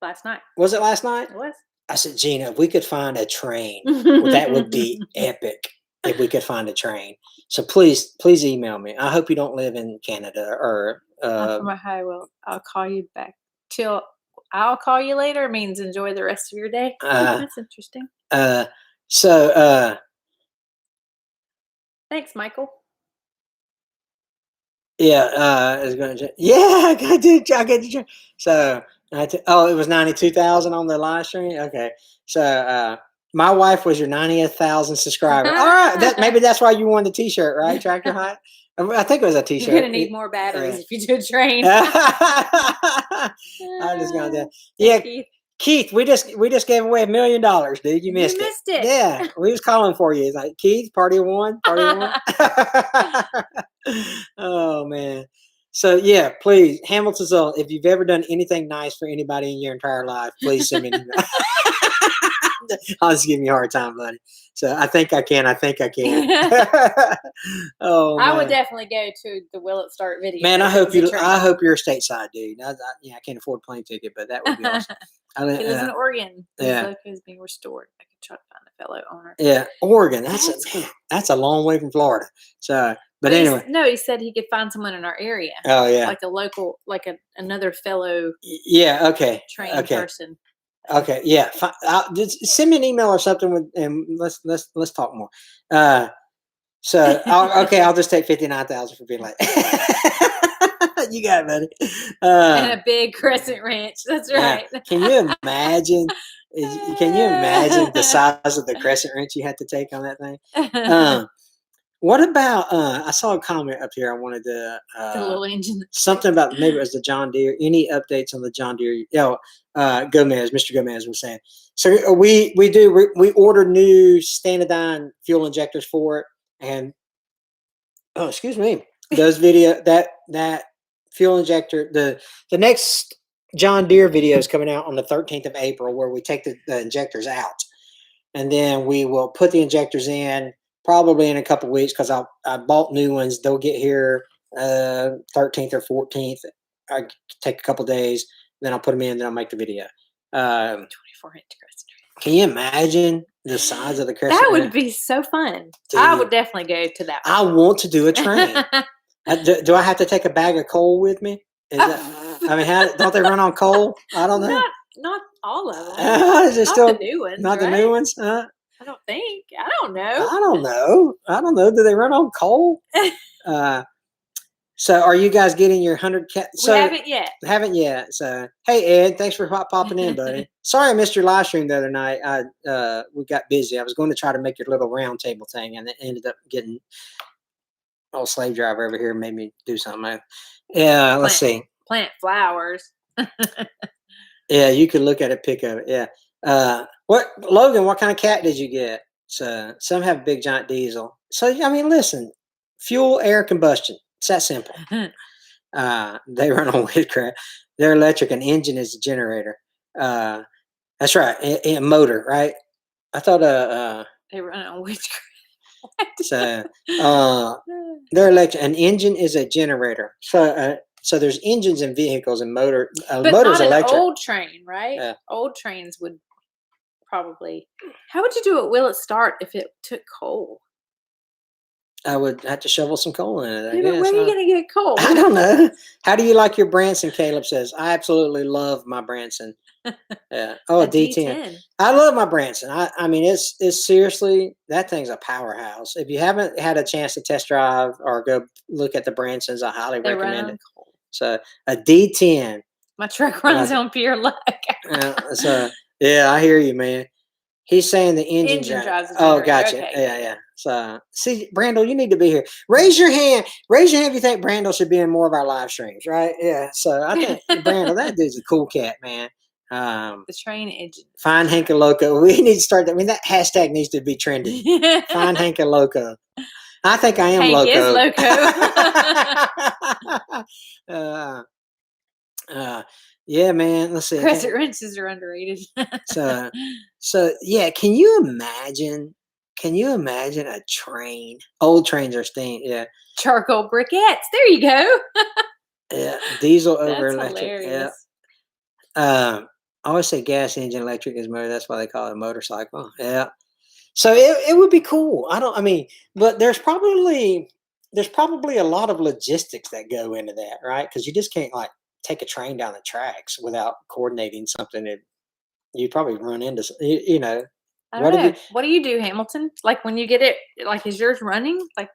Last night. Was it last night? It was. I said, Gina, if we could find a train, that would be epic if we could find a train. So please email me. I hope you don't live in Canada or. I'm from Ohio. I'll call you back. I'll call you later means enjoy the rest of your day. That's interesting. Thanks, Michael. Yeah, I did. So, it was 92,000 on the live stream. Okay, so my wife was your 90,000th subscriber. All right, maybe that's why you won the T-shirt, right? Tractor Hut. I think it was a T-shirt. You're gonna need more batteries if you do a train. I'm just gonna do. Yeah, Keith, we just gave away $1 million, dude. You missed it. Yeah, we was calling for you. It's like, Keith, party of one. Oh man. So yeah, please, Hamilton Sullivan, if you've ever done anything nice for anybody in your entire life, please send me an email. I'll just give you a hard time, buddy. So I think I can. Oh, I would definitely go to the Will It Start video. Man, I hope you're stateside, dude. I can't afford a plane ticket, but that would be awesome. He lives in Oregon. Yeah, local is being restored. I could try to find a fellow owner. Yeah, Oregon. That's a long way from Florida. So, but anyway, he said he could find someone in our area. Oh yeah, like a local, like another fellow. Yeah. Okay. Trained person. Okay. Yeah. Just send me an email or something and let's talk more. So I'll just take 59,000 for being like. You got it, buddy. And a big crescent wrench. That's right. Can you imagine? The size of the crescent wrench you had to take on that thing? What about? I saw a comment up here. I wanted to. The little engine. Something about maybe it was the John Deere. Any updates on the John Deere? Gomez, Mr. Gomez was saying. So we ordered new Standardine fuel injectors for it, and excuse me, those that fuel injector, the next John Deere video is coming out on the 13th of April, where we take the injectors out, and then we will put the injectors in probably in a couple of weeks because I bought new ones. They'll get here 13th or 14th. I take a couple of days, then I'll put them in, then I'll make the video. 24-inch crescent. Can you imagine the size of the crescent? That would be so fun. Dude, I would definitely go to that one. I want to do a train. Do I have to take a bag of coal with me? Don't they run on coal? I don't know. Not all of them. Is it not the new ones. Not right? the new ones? I don't think. I don't know. I don't know. Do they run on coal? So are you guys getting your 100 cat? We haven't yet. So, hey, Ed, thanks for popping in, buddy. Sorry I missed your live stream the other night. We got busy. I was going to try to make your little round table thing, and it ended up getting old slave driver over here made me do something. Yeah, let's see. Plant flowers. Yeah, you can look at it, pick of it. Yeah. Logan, what kind of cat did you get? So some have a big giant diesel. So listen, fuel, air, combustion. It's that simple. They run on woodcraft. They're electric. An engine is a generator. That's right. A motor, right? I thought they run on witchcraft. So they're electric. An engine is a generator. So So there's engines and vehicles and motor. But Motor's not an electric. old train, right? Yeah. Old trains would probably. How would you do it? Will it start if it took coal? I would have to shovel some coal in it. I Yeah, guess. but where are you going to get coal? I don't know. How do you like your Branson? Caleb says, I absolutely love my Branson. Yeah. Oh, A D10. I love my Branson. I mean, it's seriously, that thing's a powerhouse. If you haven't had a chance to test drive or go look at the Bransons, I highly They run recommend on it. coal. So a D10. My truck runs on pure luck. So yeah, I hear you, man. He's saying the engine drives the Oh, generator. gotcha. Okay, Yeah. So, see, Brandel, you need to be here. Raise your hand. Raise your hand if you think Brandel should be in more of our live streams, right? Yeah. So, I think Brandel, that dude's a cool cat, man. The train engine. Find Hank and Loco. We need to start that. I mean, that hashtag needs to be trending. Find Hank and Loco. I think I am Hank loco. is loco. Yeah, man. Let's see. Crescent wrenches are underrated. So yeah, can you imagine a train? Old trains are steam, yeah. Charcoal briquettes. There you go. Yeah. Diesel over That's electric. hilarious. Yeah. I always say gas engine electric is motor. That's why they call it a motorcycle. Yeah. So it would be cool. But there's probably a lot of logistics that go into that, right? Because you just can't like take a train down the tracks without coordinating something that you probably run into, you know. I don't know. What do you do, Hamilton? Like when you get it, like is yours running? Like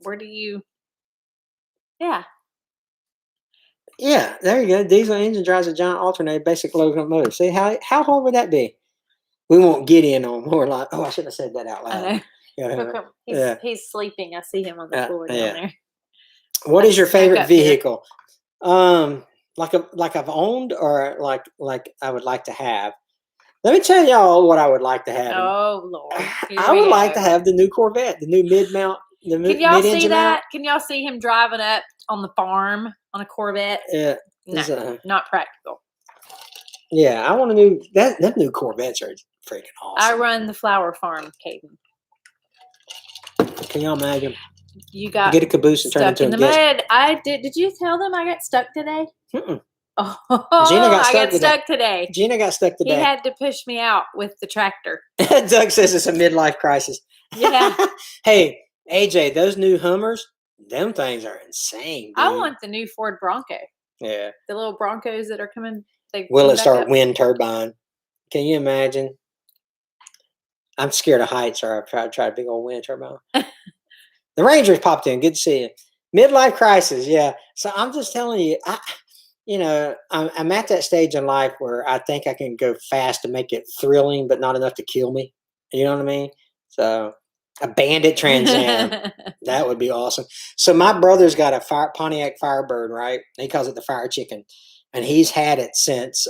where do you? Yeah. Yeah, there you go. Diesel engine drives a giant alternator, basic locomotive. See how hard would that be? We won't get in on more like. Oh, I shouldn't have said that out loud. I know. Yeah. He's sleeping. I see him on the floor down there. What is your favorite vehicle? Like I've owned or like I would like to have. Let me tell y'all what I would like to have. Oh Lord! I would like to have the new Corvette, the new mid-mount. Can y'all see that? Can y'all see him driving up on the farm on a Corvette? Yeah. No, not practical. Yeah, I want a new. That new Corvettes are freaking awesome. I run the flower farm, Caden. Can y'all imagine? You got get a caboose and turn into in the mud. I did. Did you tell them I got stuck today? Mm-mm. Oh, Gina got stuck today. Gina got stuck today. He had to push me out with the tractor. Doug says it's a midlife crisis. Yeah. Hey, AJ, those new Hummers, them things are insane. Dude. I want the new Ford Bronco. Yeah. The little Broncos that are coming. Will it start wind turbine? Can you imagine? I'm scared of heights, or I've tried a big old wind turbine. The Rangers popped in. Good to see you. Midlife crisis, yeah. So I'm just telling you, I'm at that stage in life where I think I can go fast to make it thrilling, but not enough to kill me. You know what I mean? So a Bandit Trans Am, that would be awesome. So my brother's got a Pontiac Firebird, right? He calls it the Fire Chicken, and he's had it since.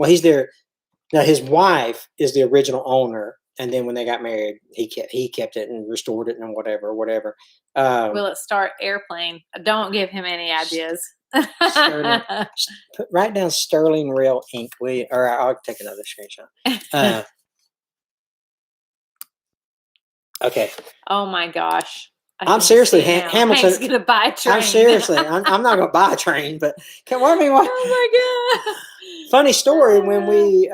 He's there. Now his wife is the original owner. And then when they got married, he kept it and restored it and whatever. Will it start airplane? Don't give him any ideas. Write down Sterling Rail Inc. Or I'll take another screenshot. Okay. Oh my gosh. I'm seriously Hamilton. Hank's gonna buy a train. I'm seriously. I'm not gonna buy a train, but Oh my god. Funny story when we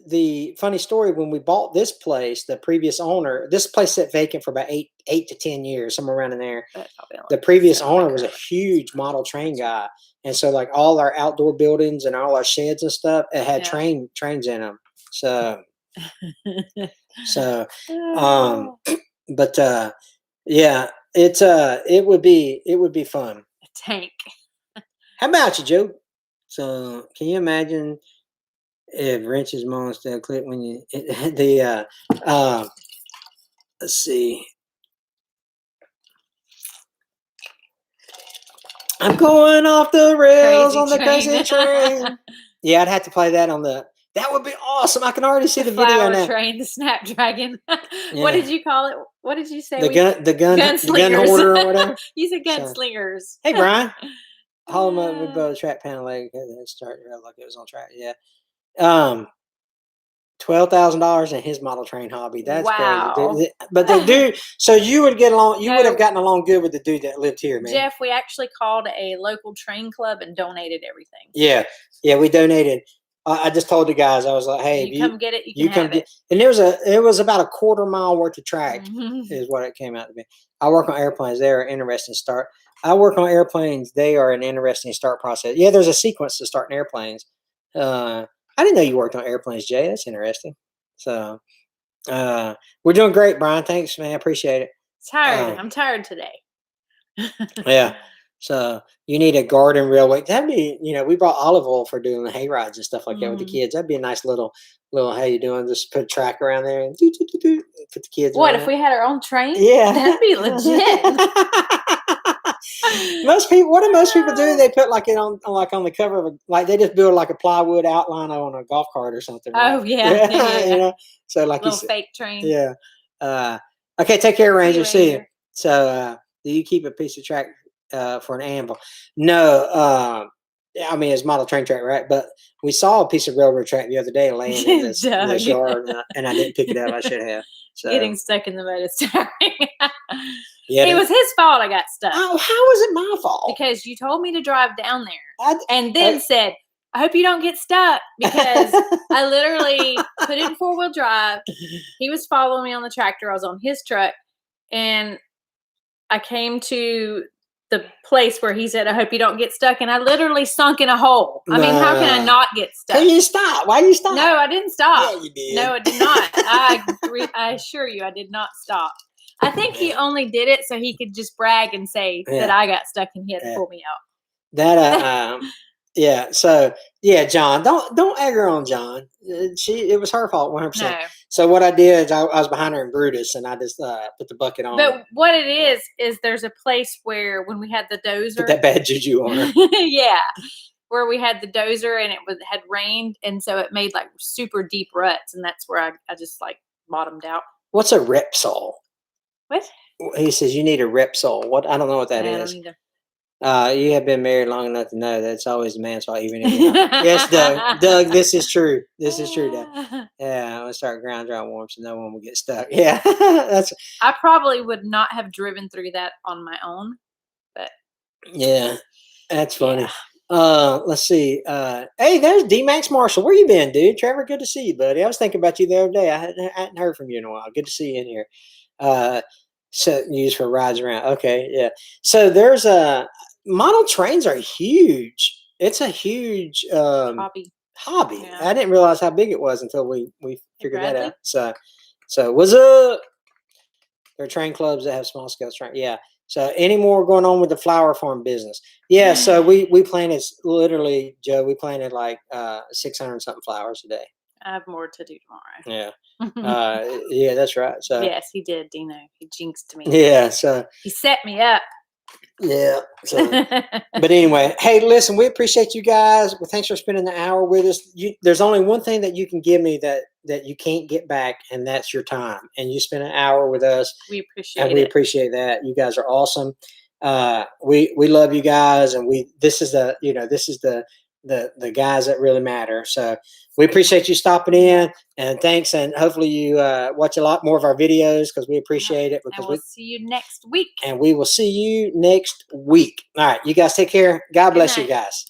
the funny story when we bought this place, the previous owner, this place sat vacant for about 8 to 10 years, somewhere around in there. The previous owner was a huge model train guy, and so like all our outdoor buildings and all our sheds and stuff, it had trains in them. So, but yeah, it would be fun. A tank. How about you, Joe? So, can you imagine? If wrenches mom still click when you let's see. I'm going off the rails on the crazy train. Yeah, I'd have to play that on the. That would be awesome. I can already see the video now. Train, the Snapdragon. What did you call it? What did you say? The gun holder or whatever. You said gunslingers. Hey, Brian. Hold them up with both track panel leg. Start like it was on track. Yeah. $12,000 in his model train hobby. That's Wow. crazy. But the dude, so you would get along. You would have No. gotten along good with the dude that lived here, man. Jeff, we actually called a local train club and donated everything. Yeah, we donated. I just told the guys, I was like, "Hey, you come get it. You can come have get." it. And it was about a quarter mile worth of track, Mhm. is what it came out to be. I work on airplanes. They are an interesting start. I work on airplanes. They are an interesting start process. Yeah, there's a sequence to starting airplanes. I didn't know you worked on airplanes, Jay. That's interesting. So we're doing great, Brian. Thanks, man. I appreciate it. Tired. I'm tired today. Yeah. So you need a garden railway. That'd be, we brought olive oil for doing the hay rides and stuff like that with the kids. That'd be a nice little, how you doing? Just put a track around there and put the kids. What if we had our own train? Yeah, that'd be legit. What do most people do? They put like it on the cover of they just build like a plywood outline on a golf cart or something. Right? Oh yeah. So like little fake train. Yeah. Okay. Take care, Ranger. See you. So, do you keep a piece of track for an anvil? No. I mean, it's model train track, right? But we saw a piece of railroad track the other day laying in this yard, and I didn't pick it up. I should have. So. Getting stuck in the mud is tiring. Yeah, it was his fault I got stuck. Oh, how was it my fault? Because you told me to drive down there and then said, I hope you don't get stuck, because I literally put it in 4-wheel drive. He was following me on the tractor. I was on his truck, and I came to the place where he said, I hope you don't get stuck. And I literally sunk in a hole. I mean, how can I not get stuck? Hey, you stop. Why did you stop? No, I didn't stop. Yeah, you did. No, I did not. I assure you, I did not stop. I think he only did it so he could just brag and say that I got stuck and he had to pull me out. That yeah. So yeah, John, don't egg her on John. It was her fault 100%. No. So what I did is I was behind her in Brutus, and I just put the bucket on. But what it is there's a place where when we had the dozer, put that bad juju on her. yeah, where we had the dozer and it had rained, and so it made like super deep ruts, and that's where I just like bottomed out. What's a Repsol? What? He says you need a Repsol. What? I don't know what that is. I don't either. You have been married long enough to know that it's always the man's fault, even if you're not. Yes, Doug. Doug, this is true. This is true, Doug. Yeah, I'm gonna start ground dry warm so no one will get stuck. Yeah, I probably would not have driven through that on my own, but yeah, that's funny. Yeah. Let's see. Hey, there's D-Max Marshall. Where you been, dude? Trevor, good to see you, buddy. I was thinking about you the other day. I hadn't heard from you in a while. Good to see you in here. So used for rides around. Okay, yeah. So there's model trains are huge. It's a huge hobby. Yeah. I didn't realize how big it was until we figured that out. So what's up? There are train clubs that have small scale train. Yeah. So any more going on with the flower farm business? Yeah. So we planted literally, Joe. We planted like 600 something flowers a day. I have more to do tomorrow. Yeah. Yeah, that's right. So yes, he did, Dino. He jinxed me. Yeah. So he set me up. Yeah. So, but anyway, hey, listen, we appreciate you guys. Well, thanks for spending the hour with us. There's only one thing that you can give me that you can't get back, and that's your time. And you spent an hour with us. We appreciate it. And we appreciate that. You guys are awesome. We love you guys, and this is the guys that really matter. So we appreciate you stopping in, and thanks. And hopefully you watch a lot more of our videos, because we appreciate it. Because we'll see you next week. And we will see you next week. All right. You guys take care. God bless you guys.